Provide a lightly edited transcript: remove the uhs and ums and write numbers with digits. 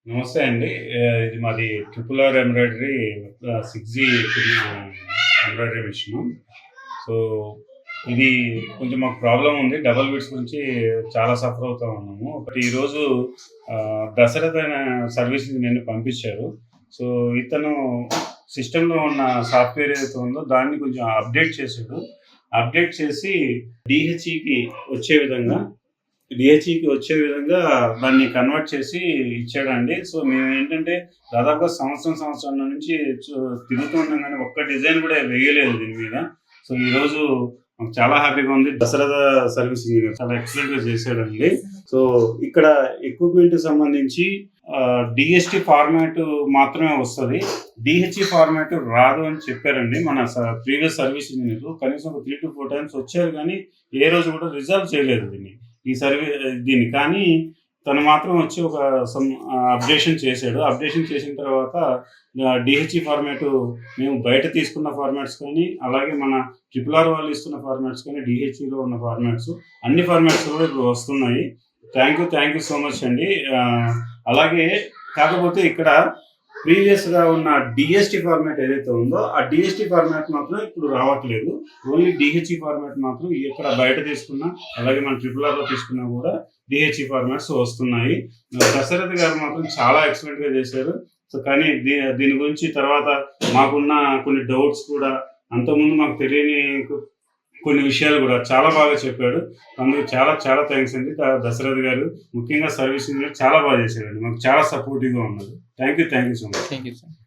నమస్తే అండి. ఇది మాది triple R embroidery 6G embroidery machine. So, ఇది కొంచెం మాకు ప్రాబ్లమ్ ఉంది. డబుల్ బీడ్స్ గురించి చాలా సఫర్ అవుతా ఉన్నాము. బట్ ఈరోజు దశరథ్ అనే సర్వీస్ ఇంజినియర్‌ని పంపించారు. సో, ఇతను సిస్టమ్‌లో ఉన్న సాఫ్ట్‌వేర్ ఏదైతే ఉందో దాన్ని కొంచెం అప్డేట్ చేసాడు. అప్డేట్ చేసి డీహెచ్‌ఈకి వచ్చే విధంగా దాన్ని కన్వర్ట్ చేసి ఇచ్చాడండి. సో, మేమేంటంటే దాదాపుగా సంవత్సరం నుంచి తిరుగుతూ ఉన్నాం గానీ ఒక్క డిజైన్ కూడా వేయలేదు దీని మీద. సో, ఈరోజు మాకు చాలా హ్యాపీగా ఉంది. దశరథ సర్వీస్ ఇంజినియర్ చాలా ఎక్సలెంట్‌గా చేశాడండి. సో, ఇక్కడ ఎక్విప్‌మెంట్‌కి సంబంధించి డీఎస్‌టీ ఫార్మాట్ మాత్రమే వస్తది. డీహెచ్‌ఈ ఫార్మాట్ రాదు అని చెప్పారండి మన ప్రీవియస్ సర్వీస్ ఇంజినియర్. కనీసం ఒక 3-4 టైమ్స్ వచ్చారు గానీ ఏ రోజు కూడా రిజాల్వ్ చేయలేదు దీన్ని. దీన్ని కానీ తను మాత్రం వచ్చి ఒక అప్డేషన్ చేశాడు. అప్డేషన్ చేసిన తర్వాత డీహెచ్‌ఈ ఫార్మాట్ మేము బయట తీసుకున్న ఫార్మాట్స్ కానీ, అలాగే మన ట్రిపుల్ ఆర్ వాళ్ళు ఇస్తున్న ఫార్మాట్స్ కానీ, డీహెచ్‌ఈలో ఉన్న ఫార్మాట్స్ అన్ని ఫార్మాట్స్ కూడా ఇప్పుడు వస్తున్నాయి. థ్యాంక్ యూ సో మచ్ అండి. అలాగే కాకపోతే ఇక్కడ ప్రీవియస్‌గా ఉన్న డీఎస్‌టీ ఫార్మాట్ ఏదైతే ఉందో, ఆ డీఎస్‌టీ ఫార్మాట్ మాత్రం ఇప్పుడు రావట్లేదు. ఓన్లీ డీహెచ్‌ఈ ఫార్మాట్ మాత్రం ఎక్కడ బయట తీసుకున్నా, అలాగే మన ట్రిపుల్ ఆర్‌లో తీసుకున్నా కూడా డీహెచ్‌ఈ ఫార్మాట్స్ వస్తున్నాయి. దశరథ్ గారు మాత్రం చాలా ఎక్సలెంట్‌గా చేశారు. సో, కానీ దీని గురించి తర్వాత మాకున్న కొన్ని డౌట్స్ కూడా అంతకుముందు మాకు తెలియని కొన్ని విషయాలు కూడా చాలా బాగా చెప్పాడు. అందుకు చాలా థాంక్స్ అండి. దశరథ్ గారు ముఖ్యంగా సర్వీస్ ఇంజినియర్ చాలా బాగా చేశాడండి. మాకు చాలా సపోర్టివ్‌గా ఉన్నారు. Thank you so much. Thank you sir.